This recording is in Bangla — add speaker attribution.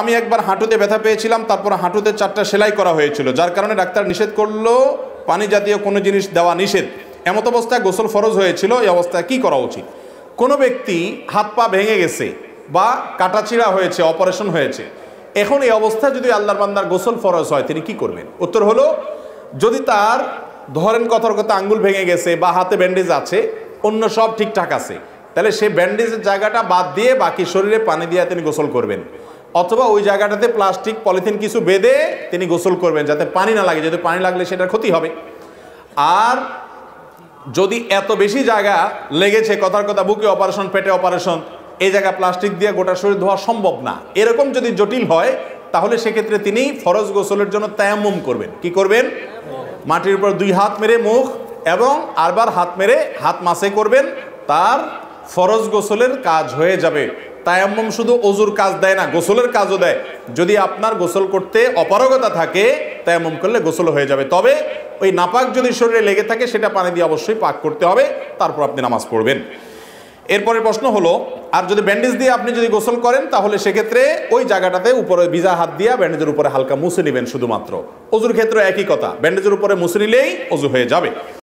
Speaker 1: আমি একবার হাঁটুতে ব্যথা পেয়েছিলাম, তারপর হাঁটুতে 4টা সেলাই করা হয়েছিল, যার কারণে ডাক্তার নিষেধ করলো পানি জাতীয় কোনো জিনিস দেওয়া নিষেধ। এমত অবস্থায় গোসল ফরজ হয়েছিল, এই অবস্থায় কি করা উচিত? কোনো ব্যক্তি হাত পা ভেঙে গেছে বা কাটাছিড়া হয়েছে, অপারেশন হয়েছে, এখন এই অবস্থায় যদি আল্লাহর বান্দার গোসল ফরজ হয় তিনি কি করবেন? উত্তর হলো, যদি তার ধরেন কথার কথা আঙ্গুল ভেঙে গেছে বা হাতে ব্যান্ডেজ আছে, অন্য সব ঠিকঠাক আছে, তাহলে সে ব্যান্ডেজের জায়গাটা বাদ দিয়ে বাকি শরীরে পানি দিয়ে তিনি গোসল করবেন, অথবা ওই জায়গাটাতে প্লাস্টিক পলিথিন কিছু বেঁধে তিনি গোসল করবেন যাতে পানি না লাগে, যদি পানি লাগলে সেটার ক্ষতি হবে। আর যদি এত বেশি জায়গা লেগেছে, কথার কথা বুকে অপারেশন, পেটে অপারেশন, এই জায়গা প্লাস্টিক দিয়ে গোটা শরীর ধোয়া সম্ভব না, এরকম যদি জটিল হয়, তাহলে সেক্ষেত্রে তিনি ফরজ গোসলের জন্য তায়াম্মুম করবেন। কি করবেন? মাটির উপর 2 হাত মেরে মুখ এবং আরবার হাত মেরে হাত মাসে করবেন, তার ফরজ গোসলের কাজ হয়ে যাবে। তায়াম্মুম শুধু ওযুর কাজ দেয় না, গোসলের কাজও দেয়। যদি আপনার গোসল করতে অপারগতা থাকে, তায়াম্মুম করলে গোসল হয়ে যাবে। তবে ওই নাপাক যদি শরীরে লেগে থাকে, সেটা পানি দিয়ে অবশ্যই পাক করতে হবে, তারপর আপনি নামাজ পড়বেন। এরপরের প্রশ্ন হলো, আর যদি ব্যান্ডেজ দিয়ে আপনি যদি গোসল করেন, তাহলে সেক্ষেত্রে ওই জায়গাটাতে উপরে ভিজা হাত দিয়ে ব্যান্ডেজের উপরে হালকা মুছে নেবেন শুধুমাত্র। ওযুর ক্ষেত্রে একই কথা, ব্যান্ডেজের উপরে মুছে নিলেই ওযু হয়ে যাবে।